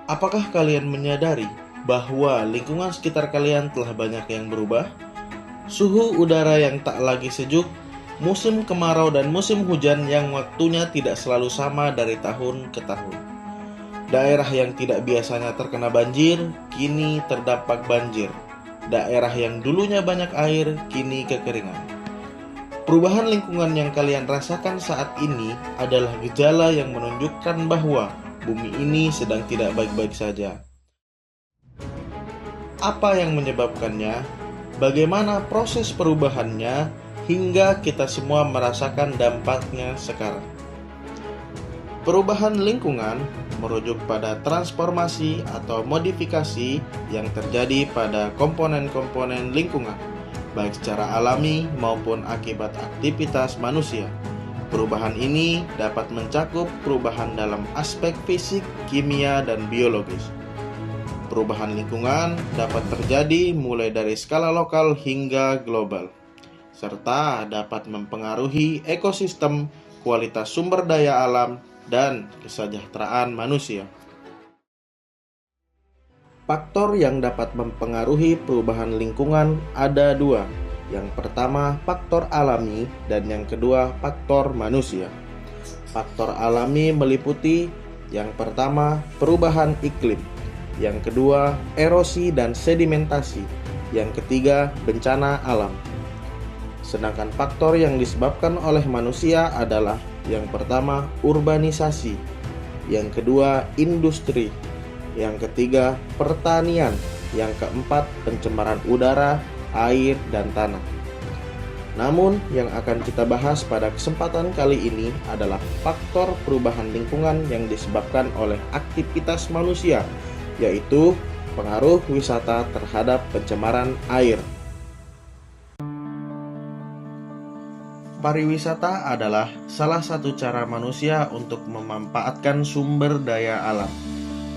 Apakah kalian menyadari bahwa lingkungan sekitar kalian telah banyak yang berubah? Suhu udara yang tak lagi sejuk, musim kemarau dan musim hujan yang waktunya tidak selalu sama dari tahun ke tahun. Daerah yang tidak biasanya terkena banjir, kini terdampak banjir. Daerah yang dulunya banyak air, kini kekeringan. Perubahan lingkungan yang kalian rasakan saat ini adalah gejala yang menunjukkan bahwa bumi ini sedang tidak baik-baik saja. Apa yang menyebabkannya? Bagaimana proses perubahannya hingga kita semua merasakan dampaknya sekarang? Perubahan lingkungan merujuk pada transformasi atau modifikasi yang terjadi pada komponen-komponen lingkungan, baik secara alami maupun akibat aktivitas manusia. Perubahan ini dapat mencakup perubahan dalam aspek fisik, kimia, dan biologis. Perubahan lingkungan dapat terjadi mulai dari skala lokal hingga global, serta dapat mempengaruhi ekosistem, kualitas sumber daya alam, dan kesejahteraan manusia. Faktor yang dapat mempengaruhi perubahan lingkungan ada dua. Yang pertama, faktor alami, dan yang kedua, faktor manusia. Faktor alami meliputi yang pertama, perubahan iklim. Yang kedua, erosi dan sedimentasi. Yang ketiga, bencana alam. Sedangkan faktor yang disebabkan oleh manusia adalah yang pertama, urbanisasi. Yang kedua, industri. Yang ketiga, pertanian. Yang keempat, pencemaran udara, air, dan tanah. Namun, yang akan kita bahas pada kesempatan kali ini adalah faktor perubahan lingkungan yang disebabkan oleh aktivitas manusia, yaitu pengaruh wisata terhadap pencemaran air. Pariwisata adalah salah satu cara manusia untuk memanfaatkan sumber daya alam.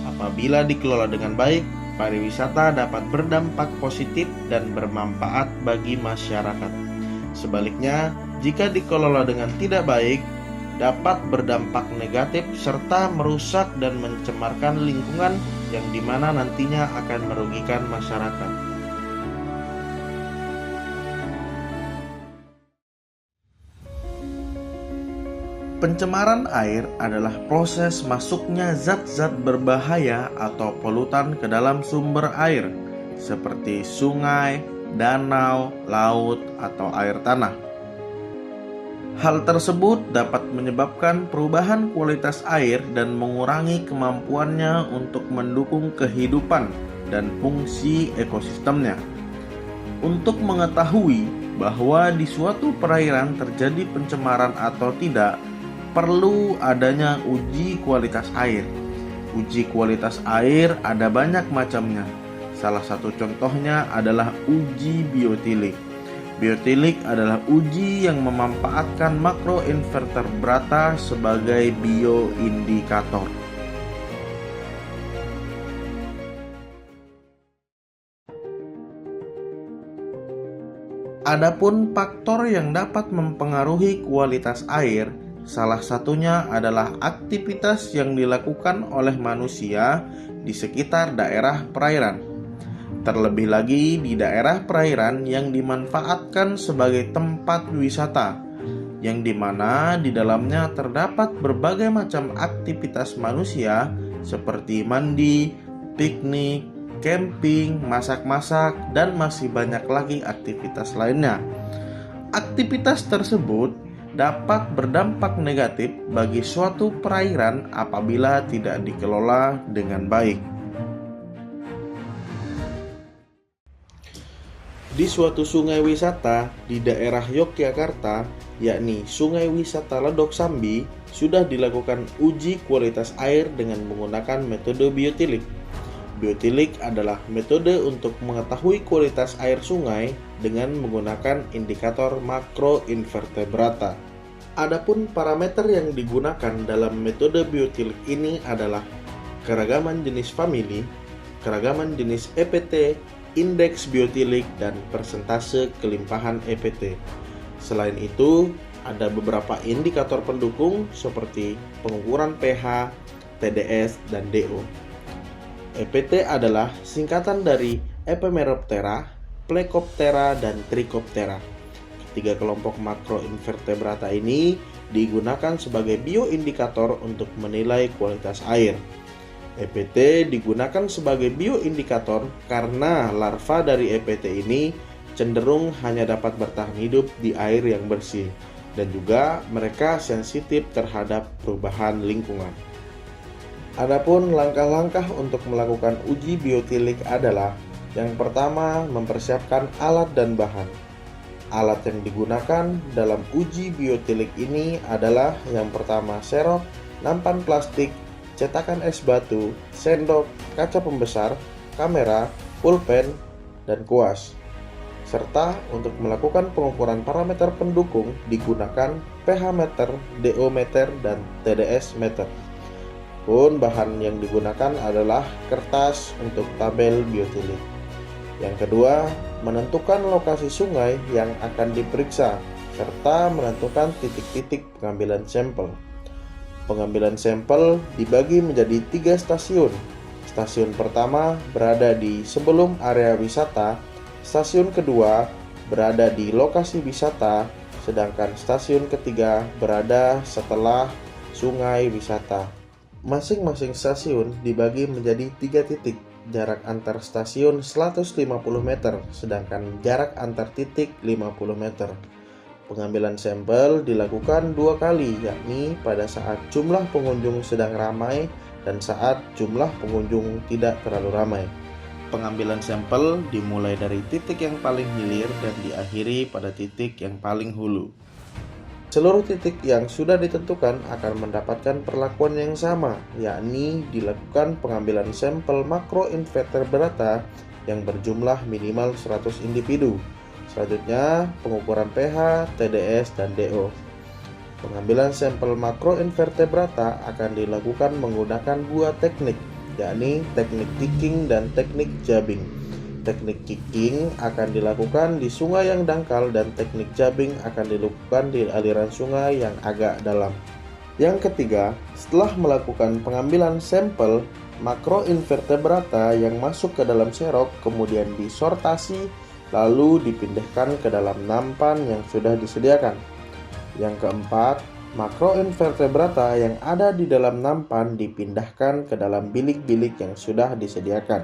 Apabila dikelola dengan baik, pariwisata dapat berdampak positif dan bermanfaat bagi masyarakat. Sebaliknya, jika dikelola dengan tidak baik, dapat berdampak negatif serta merusak dan mencemarkan lingkungan yang dimana nantinya akan merugikan masyarakat. Pencemaran air adalah proses masuknya zat-zat berbahaya atau polutan ke dalam sumber air, seperti sungai, danau, laut, atau air tanah. Hal tersebut dapat menyebabkan perubahan kualitas air dan mengurangi kemampuannya untuk mendukung kehidupan dan fungsi ekosistemnya. Untuk mengetahui bahwa di suatu perairan terjadi pencemaran atau tidak, perlu adanya uji kualitas air. Uji kualitas air ada banyak macamnya. Salah satu contohnya adalah uji biotilik. Biotilik adalah uji yang memanfaatkan makroinvertebrata sebagai bioindikator. Adapun faktor yang dapat mempengaruhi kualitas air, salah satunya adalah aktivitas yang dilakukan oleh manusia di sekitar daerah perairan. Terlebih lagi di daerah perairan yang dimanfaatkan sebagai tempat wisata, yang dimana di dalamnya terdapat berbagai macam aktivitas manusia seperti mandi, piknik, camping, masak-masak, dan masih banyak lagi aktivitas lainnya. Aktivitas tersebut dapat berdampak negatif bagi suatu perairan apabila tidak dikelola dengan baik. Di suatu sungai wisata di daerah Yogyakarta, yakni Sungai Wisata Ledok Sambi, sudah dilakukan uji kualitas air dengan menggunakan metode biotilik. Biotilik adalah metode untuk mengetahui kualitas air sungai dengan menggunakan indikator makroinvertebrata. Adapun parameter yang digunakan dalam metode biotilik ini adalah keragaman jenis famili, keragaman jenis EPT, indeks biotilik, dan persentase kelimpahan EPT. Selain itu, ada beberapa indikator pendukung seperti pengukuran pH, TDS, dan DO. EPT adalah singkatan dari Epemeroptera, Plecoptera, dan Trichoptera. Ketiga kelompok makroinvertebrata ini digunakan sebagai bioindikator untuk menilai kualitas air. EPT digunakan sebagai bioindikator karena larva dari EPT ini cenderung hanya dapat bertahan hidup di air yang bersih, dan juga mereka sensitif terhadap perubahan lingkungan. Adapun langkah-langkah untuk melakukan uji biotilik adalah yang pertama, mempersiapkan alat dan bahan. Alat yang digunakan dalam uji biotilik ini adalah yang pertama serok, nampan plastik, cetakan es batu, sendok, kaca pembesar, kamera, pulpen, dan kuas. Serta untuk melakukan pengukuran parameter pendukung digunakan pH meter, DO meter, dan TDS meter. Pun bahan yang digunakan adalah kertas untuk tabel biotilik. Yang kedua, menentukan lokasi sungai yang akan diperiksa serta menentukan titik-titik pengambilan sampel. Pengambilan sampel dibagi menjadi 3 stasiun. Stasiun pertama berada di sebelum area wisata, stasiun kedua berada di lokasi wisata, sedangkan stasiun ketiga berada setelah sungai wisata. Masing-masing stasiun dibagi menjadi 3 titik. Jarak antar stasiun 150 meter, sedangkan jarak antar titik 50 meter. Pengambilan sampel dilakukan 2 kali, yakni pada saat jumlah pengunjung sedang ramai dan saat jumlah pengunjung tidak terlalu ramai. Pengambilan sampel dimulai dari titik yang paling hilir dan diakhiri pada titik yang paling hulu. Seluruh titik yang sudah ditentukan akan mendapatkan perlakuan yang sama, yakni dilakukan pengambilan sampel makroinvertebrata yang berjumlah minimal 100 individu. Selanjutnya, pengukuran pH, TDS, dan DO. Pengambilan sampel makroinvertebrata akan dilakukan menggunakan 2 teknik, yakni teknik kicking dan teknik jabbing. Teknik kicking akan dilakukan di sungai yang dangkal dan teknik jabbing akan dilakukan di aliran sungai yang agak dalam. Yang ketiga, setelah melakukan pengambilan sampel makroinvertebrata yang masuk ke dalam serok kemudian disortasi lalu dipindahkan ke dalam nampan yang sudah disediakan. Yang keempat, makroinvertebrata yang ada di dalam nampan dipindahkan ke dalam bilik-bilik yang sudah disediakan.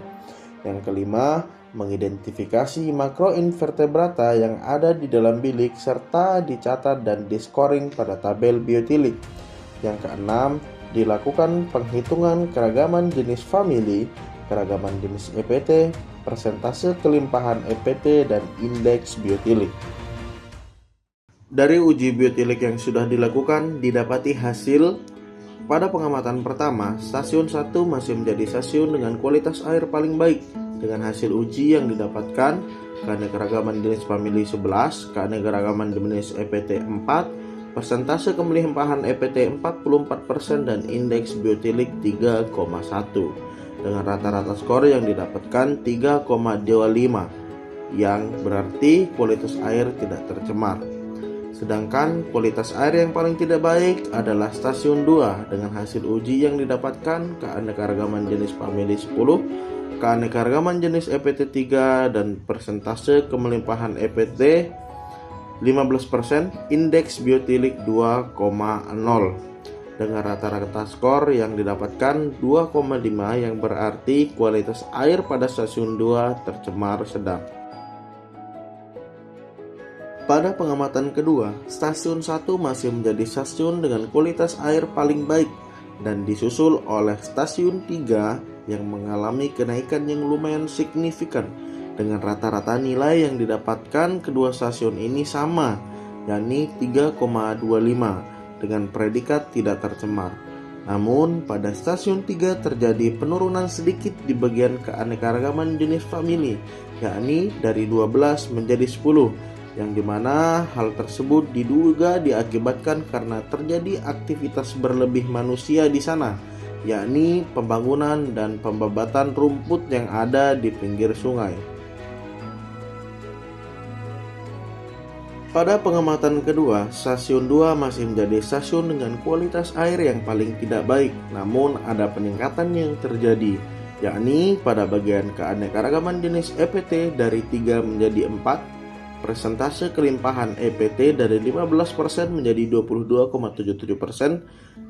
Yang kelima, mengidentifikasi makroinvertebrata yang ada di dalam bilik serta dicatat dan diskoring pada tabel biotilik. Yang keenam, dilakukan penghitungan keragaman jenis famili, keragaman jenis EPT, persentase kelimpahan EPT, dan indeks biotilik. Dari uji biotilik yang sudah dilakukan, didapati hasil pada pengamatan pertama, stasiun 1 masih menjadi stasiun dengan kualitas air paling baik. Dengan hasil uji yang didapatkan, keanekaragaman jenis famili 11, keanekaragaman jenis EPT 4, persentase kelimpahan EPT 44%, dan indeks biotilik 3,1. Dengan rata-rata skor yang didapatkan 3,25, yang berarti kualitas air tidak tercemar. Sedangkan kualitas air yang paling tidak baik adalah stasiun 2 dengan hasil uji yang didapatkan keanekaragaman jenis famili 10, keanekaragaman jenis EPT 3, dan persentase kelimpahan EPT 15%, indeks biotilik 2,0. Dengan rata-rata skor yang didapatkan 2,5 yang berarti kualitas air pada stasiun 2 tercemar sedang. Pada pengamatan kedua, stasiun 1 masih menjadi stasiun dengan kualitas air paling baik dan disusul oleh stasiun 3 yang mengalami kenaikan yang lumayan signifikan dengan rata-rata nilai yang didapatkan kedua stasiun ini sama, yakni 3,25 dengan predikat tidak tercemar. Namun pada stasiun 3 terjadi penurunan sedikit di bagian keanekaragaman jenis famili, yakni dari 12 menjadi 10. Yang dimana hal tersebut diduga diakibatkan karena terjadi aktivitas berlebih manusia di sana, yakni pembangunan dan pembabatan rumput yang ada di pinggir sungai. Pada pengamatan kedua, stasiun 2 masih menjadi stasiun dengan kualitas air yang paling tidak baik, namun ada peningkatan yang terjadi, yakni pada bagian keanekaragaman jenis EPT dari 3 menjadi 4, persentase kelimpahan EPT dari 15% menjadi 22,77%,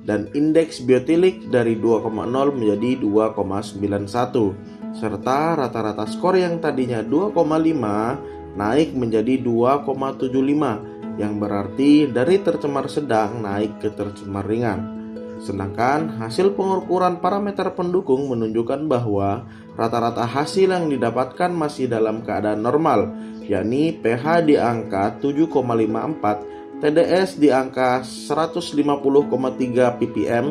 dan indeks biotilik dari 2,0 menjadi 2,91, serta rata-rata skor yang tadinya 2,5 naik menjadi 2,75, yang berarti dari tercemar sedang naik ke tercemar ringan. Sedangkan hasil pengukuran parameter pendukung menunjukkan bahwa rata-rata hasil yang didapatkan masih dalam keadaan normal, yakni pH di angka 7,54, TDS di angka 150,3 ppm,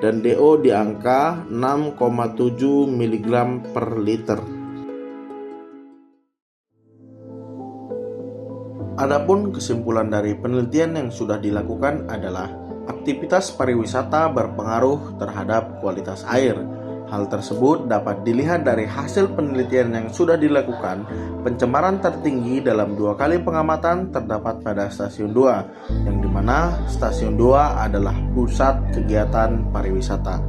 dan DO di angka 6,7 mg per liter. Adapun kesimpulan dari penelitian yang sudah dilakukan adalah aktivitas pariwisata berpengaruh terhadap kualitas air. Hal tersebut dapat dilihat dari hasil penelitian yang sudah dilakukan. Pencemaran tertinggi dalam 2 kali pengamatan terdapat pada Stasiun 2, yang dimana Stasiun 2 adalah pusat kegiatan pariwisata.